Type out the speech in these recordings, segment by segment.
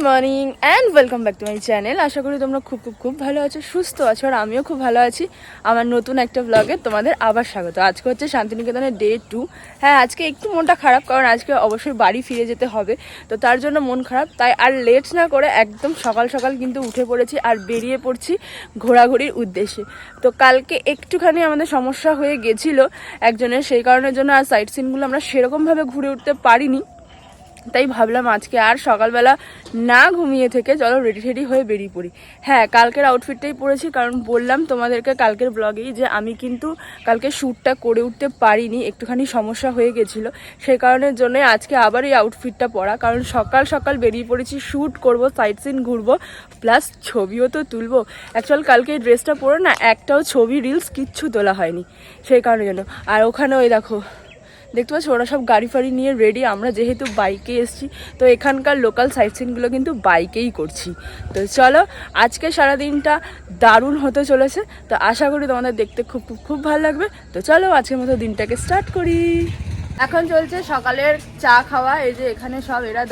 Morning and welcome back to my channel. আশা করি তোমরা খুব ভালো আছো, সুস্থ আছো, আর আমিও খুব ভালো আছি। আমার নতুন একটা ব্লগে তোমাদের আবার স্বাগত। আজকে হচ্ছে শান্তিনিকেতনের ডে 2। হ্যাঁ, আজকে একটু মনটা খারাপ, কারণ আজকে অবশ্যই বাড়ি ফিরে যেতে হবে, তো তার জন্য মন খারাপ। তাই আর লেট না করে একদম সকাল সকাল কিন্তু উঠে পড়েছি আর বেরিয়ে পড়ছি ঘোরাঘুরির উদ্দেশ্যে। তো কালকে একটুখানি আমাদের সমস্যা হয়ে গেছিলো একজনের, সেই কারণের জন্য আর সাইট সিনগুলো আমরা সেরকমভাবে ঘুরে উঠতে পারিনি। তাই ভাবলাম আজকে আর সকালবেলা না ঘুমিয়ে থেকে চলো রেডি টেডি হয়ে বেরিয়ে পড়ি। হ্যাঁ, কালকের আউটফিটটাই পরেছি, কারণ বললাম তোমাদেরকে কালকের ব্লগেই যে আমি কিন্তু কালকে শ্যুটটা করে উঠতে পারিনি, একটুখানি সমস্যা হয়ে গেছিলো। সেই কারণের জন্য আজকে আবার এই আউটফিটটা পরা, কারণ সকাল সকাল বেরিয়ে পড়েছি, শ্যুট করব, সাইট সিন ঘুরবো, প্লাস ছবিও তো তুলবো। অ্যাকচুয়াল কালকে এই ড্রেসটা পরে না একটাও ছবি রিলস কিচ্ছু তোলা হয়নি, সেই কারণের জন্য। আর ওখানে ওই দেখো দেখতে পাচ্ছ ওরা সব গাড়ি ফাড়ি নিয়ে রেডি। আমরা যেহেতু বাইকে এসেছি, তো এখানকার লোকাল সাইট সিনগুলো কিন্তু বাইকেই করছি। তো চলো, আজকে সারাদিনটা দারুণ হতে চলেছে, তো আশা করি তোমাদের দেখতে খুব ভালো লাগবে। তো চলো আজকের মতো দিনটাকে স্টার্ট করি। এখন চলছে সকালের চা খাওয়া। এই যে এখানে সব এরা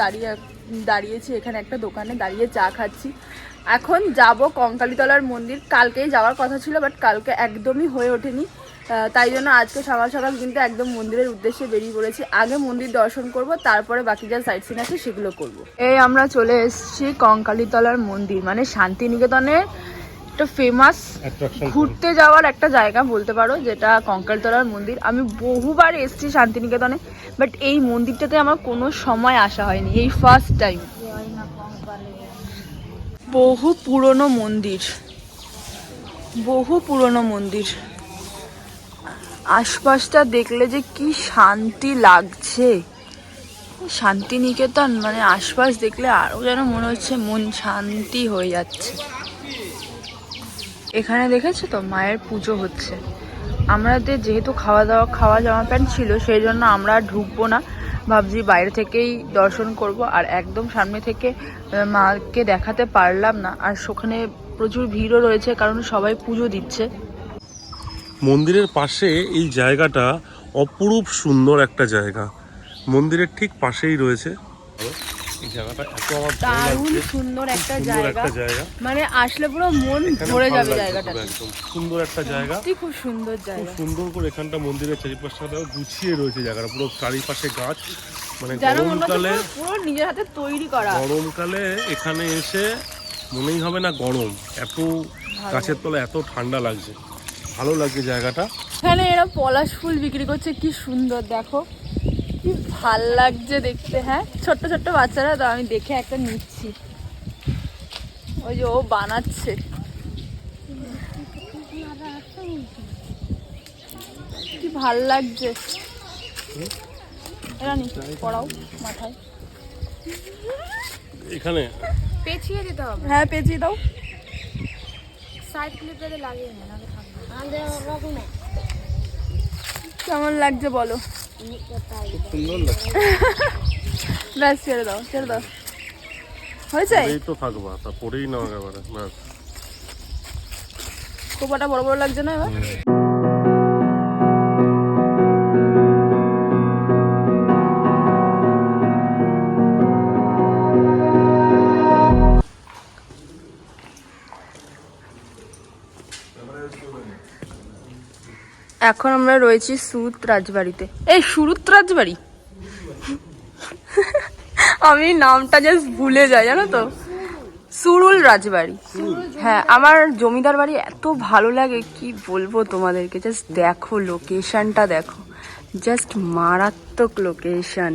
দাঁড়িয়েছি, এখানে একটা দোকানে দাঁড়িয়ে চা খাচ্ছি। এখন যাব কঙ্কালীতলার মন্দির। কালকেই যাওয়ার কথা ছিল, বাট কালকে একদমই হয়ে ওঠেনি, তাই জন্য আজকে সকাল সকাল কিন্তু একদম মন্দিরের উদ্দেশ্যে বেরিয়ে পড়েছি। আগে মন্দির দর্শন করব, তারপরে বাকি যা সাইট সিন আছে সেগুলো করব। এই আমরা চলে এসেছি কঙ্কালীতলার মন্দির, মানে শান্তিনিকেতনের একটা ফেমাস ঘুরতে যাওয়ার একটা জায়গা বলতে পারো, যেটা কঙ্কালীতলার মন্দির। আমি বহুবার এসেছি শান্তিনিকেতনে, বাট এই মন্দিরটাতে আমার কোনো সময় আসা হয়নি, এই ফার্স্ট টাইম। বহু পুরনো মন্দির, আশপাশটা দেখলে যে কি শান্তি লাগছে। শান্তিনিকেতন মানে আশপাশ দেখলে আরো যেন মনে হচ্ছে মন শান্তি হয়ে যাচ্ছে। এখানে দেখেছো তো মায়ের পুজো হচ্ছে। আমাদের যেহেতু খাওয়া জামা প্যান্ট ছিল, সেই জন্য আমরা ঢুকবো না, ভাবছি বাইরে থেকেই দর্শন করব। আর একদম সামনে থেকে মাকে দেখাতে পারলাম না, আর সেখানে প্রচুর ভিড়ও রয়েছে, কারণ সবাই পুজো দিচ্ছে। মন্দিরের পাশে এই জায়গাটা অপরূপ সুন্দর একটা জায়গা, মন্দিরের ঠিক পাশেই রয়েছে। এই জায়গাটা এত আমার দারুণ সুন্দর একটা জায়গা, মানে আসলে পুরো মন ভরে যাবে জায়গাটা। একদম সুন্দর একটা জায়গা, খুব সুন্দর জায়গা, খুব সুন্দর করে এখানটা মন্দিরের চারিপাশটা গুছিয়ে রয়েছে জায়গাটা, পুরো চারিপাশে গাছ, মানে গরমকালে পুরো নিজের হাতে তৈরি করা। গরমকালে এখানে এসে মনেই হবে না গরম, এত গাছের তলায় এত ঠান্ডা লাগছে, ভালো লাগছে জায়গাটা। এখানে এরা পলাশ ফুল বিক্রি করছে, কি সুন্দর দেখো, কি ভাল লাগছে দেখতে। হ্যাঁ, ছোট্ট ছোট্ট বাচ্চারা, তো আমি দেখে একটা নিচ্ছি। ওই যে ও বানাচ্ছে, কি ভাল লাগছে। এরা নি পড়াও মাথায়, এখানে পেঁচিয়ে দিতে হবে। হ্যাঁ পেঁচিয়ে দাও। সাইড ক্লিপটাতে লাগিয়ে না, নাহলে থাকবে না। কেমন লাগছে বলো? সুন্দর লাগছে। ব্যাস ছেড়ে দাও হয়েছে। এই তো থাকবা, তারপরেই নাও একেবারে ব্যাস। কোপাটা বড় বড় লাগছে না এবার? এখন আমরা রয়েছি সুরুৎ রাজবাড়িতে। এই সুরুৎ রাজবাড়ি, আমি নামটা জাস্ট ভুলে যাই, জানো তো। সুরুল রাজবাড়ি। হ্যাঁ, আমার জমিদার বাড়ি এত ভালো লাগে, কি বলবো তোমাদেরকে। জাস্ট দেখো লোকেশনটা, দেখো জাস্ট মারাত্মক লোকেশন।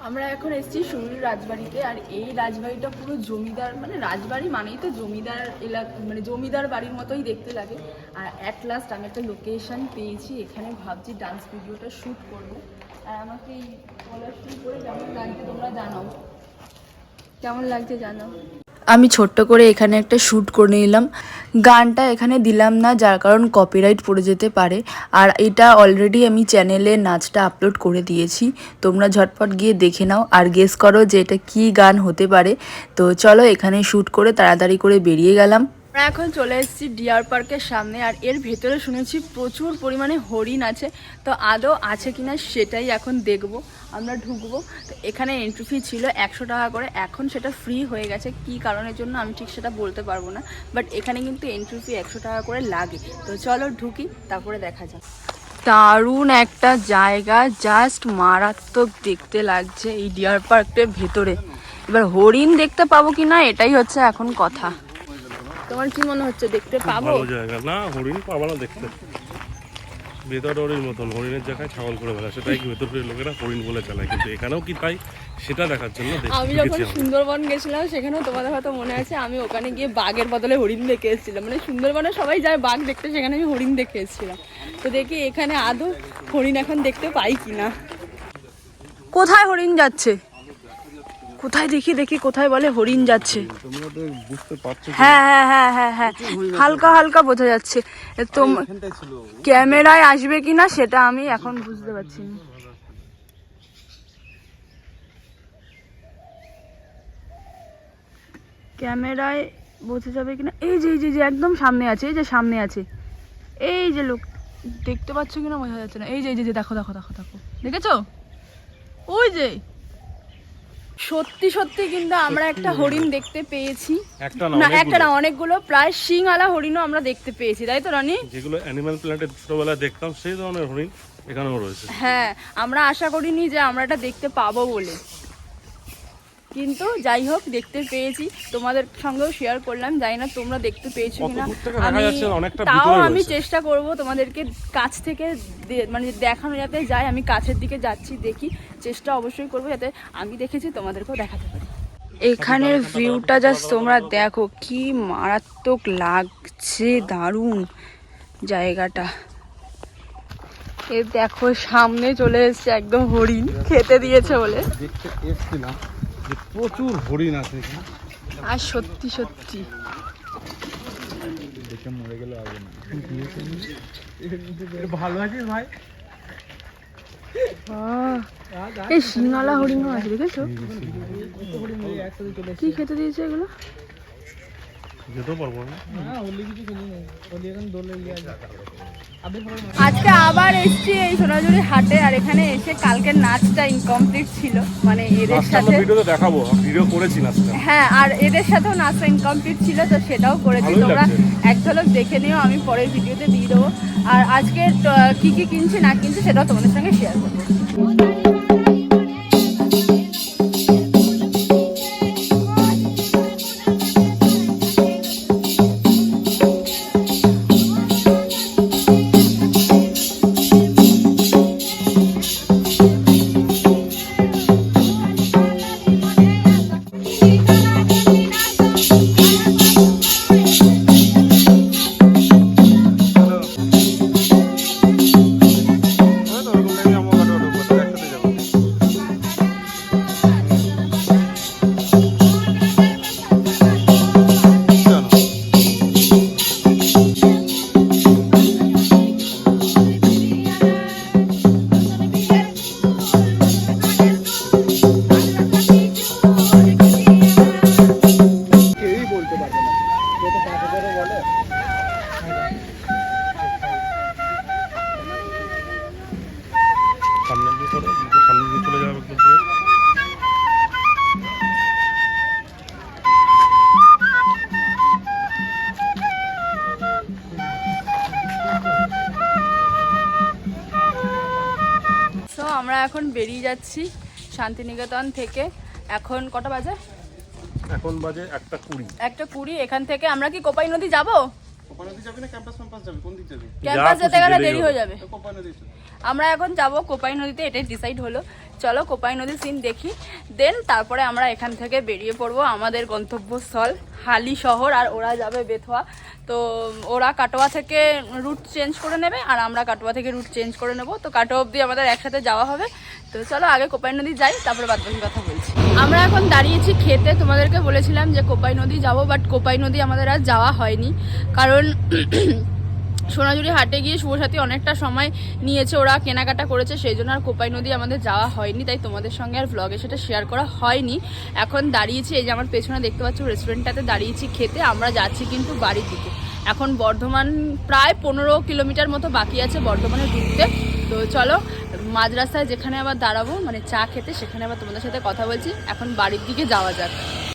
আমরা এখন এসেছি সুরুল রাজবাড়িতে, আর এই রাজবাড়িটা পুরো জমিদার, মানে রাজবাড়ি মানেই তো জমিদার এলাকা, মানে জমিদার বাড়ির মতোই দেখতে লাগে। আর অ্যাট লাস্ট আমি একটা লোকেশন পেয়েছি, এখানে ভাবছি ডান্স ভিডিওটা শ্যুট করবো। আর আমাকে এই কলার শুট করে কেমন লাগছে তোমরা জানাও, কেমন লাগছে জানাও। আমি ছোট্ট করে এখানে একটা শ্যুট করে নিলাম। গানটা এখানে দিলাম না, যার কারণ কপিরাইট পড়ে যেতে পারে। আর এটা অলরেডি আমি চ্যানেলে নাচটা আপলোড করে দিয়েছি, তোমরা ঝটপট গিয়ে দেখে নাও আর গেস করো যে এটা কী গান হতে পারে। তো চলো এখানে শ্যুট করে তাড়াতাড়ি করে বেরিয়ে গেলাম। আমরা এখন চলে এসেছি ডিয়ার পার্কের সামনে, আর এর ভেতরে শুনেছি প্রচুর পরিমাণে হরিণ আছে। তো আদৌ আছে কিনা সেটাই এখন দেখব। আমরা ঢুকবো। তো এখানে এন্ট্রি ফি ছিল 100 টাকা করে, এখন সেটা ফ্রি হয়ে গেছে। কি কারণের জন্য আমি ঠিক সেটা বলতে পারবো না, বাট এখানে কিন্তু এন্ট্রি ফি 100 টাকা করে লাগে। তো চলো ঢুকি, তারপরে দেখা যাক। দারুণ একটা জায়গা, জাস্ট মারাত্মক দেখতে লাগছে এই ডিয়ার পার্কের ভেতরে। এবার হরিণ দেখতে পাবো কিনা এটাই হচ্ছে এখন কথা। তোমার কি মনে হচ্ছে, দেখতে পাবো? ভালো জায়গা না, হরিণ পাবো না দেখতে। ভেতর হরিণ মতন হরিণের জায়গায় ছাগল করে ফেলা, সেটাই কি ভেতরের লোকেরা হরিণ বলে চালায়, কিন্তু এখানেও কি তাই সেটা দেখার জন্য আমি যখন সুন্দরবন গেছিলাম সেখানেও তোমাদের হয়তো মনে আছে, আমি ওখানে গিয়ে বাঘের বদলে হরিণ দেখে এসেছিলাম। মানে সুন্দরবনে সবাই যায় বাঘ দেখতে, সেখানে আমি হরিণ দেখে এসেছিলাম। তো দেখি এখানে আদৌ হরিণ এখন দেখতে পাই কিনা। কোথায় হরিণ যাচ্ছে? কোথায় দেখি দেখি কোথায় বলে হরিণ যাচ্ছে? হ্যাঁ হ্যাঁ হ্যাঁ হ্যাঁ হ্যাঁ, হালকা হালকা বোঝা যাচ্ছে। তো ক্যামেরায় আসবে কিনা সেটা আমি এখন বুঝতে পারছি না। ক্যামেরায় বোঝা যাবে কিনা? এই যে এই যে একদম সামনে আছে, এই যে সামনে আছে, এই যে লোক, দেখতে পাচ্ছ কিনা বোঝা যাচ্ছে না। এই যে এই যে দেখো দেখো দেখো দেখো, দেখেছো? ওই যে সত্যি সত্যি কিন্তু আমরা একটা হরিণ দেখতে পেয়েছি। না একটা না, অনেকগুলো, প্রায় শিংওয়ালা হরিণও আমরা দেখতে পেয়েছি, তাই তো রানী? যেগুলো অ্যানিমাল প্ল্যানেটে ছোটবেলায় দেখতাম সেই ধরনের হরিণ এখানেও রয়েছে। হ্যাঁ, আমরা আশা করিনি যে আমরা এটা দেখতে পাবো বলে, কিন্তু যাই হোক দেখতে পেয়েছি। তোমাদের সঙ্গেও শেয়ার করলাম, জানি না তোমরা দেখতে পেয়েছো কিনা। তাও আমি চেষ্টা করব তোমাদেরকে কাছ থেকে মানে দেখানো যাতে যায়। আমি কাছের দিকে যাচ্ছি, দেখি, চেষ্টা অবশ্যই করবো যাতে আমি দেখেছি তোমাদেরকেও দেখাতে পারি। এখানের ভিউটা জাস্ট তোমরা দেখো, কি মারাত্মক লাগছে, দারুণ জায়গাটা। এ দেখো সামনে চলে এসেছে একদম হরিণ, খেতে দিয়েছে বলে। দেখতে এসেছিলাম যে প্রচুর হরিণ আছে এখানে, আর সত্যি সত্যি দেখে মরে গেলে হবে না। ভালো আছিস ভাই? এই সিংওয়ালা হরিণও আছে, দেখেছো? কি খেতে দিয়েছে এগুলো? যেতেও পারবো না। আজকে আবার এসছি এই সোনাঝুরি হাটে, আর এখানে এসে কালকের নাচটা ইনকমপ্লিট ছিল, মানে এদের সাথে ভিডিওতে দেখাবো, ভিডিও করেছি নাচটা। হ্যাঁ, আর এদের সাথেও নাচটা ইনকমপ্লিট ছিল, তো সেটাও করেছি। তোমরা এক ঝলক দেখে নিও, আমি পরের ভিডিওতে দিয়ে দেবো। আর আজকে কি কি কিনছি না কিনছি সেটাও তোমাদের সঙ্গে শেয়ার করবো। সামনে দিয়ে করো, সামনে দিয়ে চলে যাবে একদম পুরো। তো আমরা এখন বেরিয়ে যাচ্ছি শান্তিনিকেতন থেকে। এখন কটা বাজে? এখন বাজে 1:20। 1:20। এখান থেকে আমরা কি কোপাই নদী যাবো? কোপাই নদী যাবি না ক্যাম্পাস যাবি? কোন দিক যাবি? ক্যাম্পাস যেতে গেলে দেরি হয়ে যাবে। কোপাই নদী আমরা এখন যাব কোপাই নদীতে, এটাই ডিসাইড হলো। চলো কোপাই নদীর সিন দেখি, দেন তারপরে আমরা এখান থেকে বেরিয়ে পড়বো আমাদের গন্তব্যস্থল হালি শহর। আর ওরা যাবে বেথুয়া। তো ওরা কাটোয়া থেকে রুট চেঞ্জ করে নেবে, আর আমরা কাটোয়া থেকে রুট চেঞ্জ করে নেব। তো কাটোয়া অবধি আমাদের একসাথে যাওয়া হবে। তো চলো আগে কোপাই নদী যাই, তারপরে বাদ বাকি কথা বলছি। আমরা এখন দাঁড়িয়েছি খেতে। তোমাদেরকে বলেছিলাম যে কোপাই নদী যাব, বাট কোপাই নদী আমাদের আর যাওয়া হয়নি, কারণ সোনাঝুরি হাটে গিয়ে শুভ সাথী অনেকটা সময় নিয়েছে, ওরা কেনাকাটা করেছে, সেই জন্য আর কোপাই নদী আমাদের যাওয়া হয়নি, তাই তোমাদের সঙ্গে আর ব্লগে সেটা শেয়ার করা হয়নি। এখন দাঁড়িয়েছি, এই যে আমার পেছনে দেখতে পাচ্ছ রেস্টুরেন্টটাতে দাঁড়িয়েছি খেতে। আমরা যাচ্ছি কিন্তু বাড়ির দিকে। এখন বর্ধমান প্রায় 15 কিলোমিটার মতো বাকি আছে বর্ধমানে ঢুকতে। তো চলো মাঝ রাস্তায় যেখানে আবার দাঁড়াবো মানে চা খেতে, সেখানে আবার তোমাদের সাথে কথা বলছি। এখন বাড়ির দিকে যাওয়া যাক।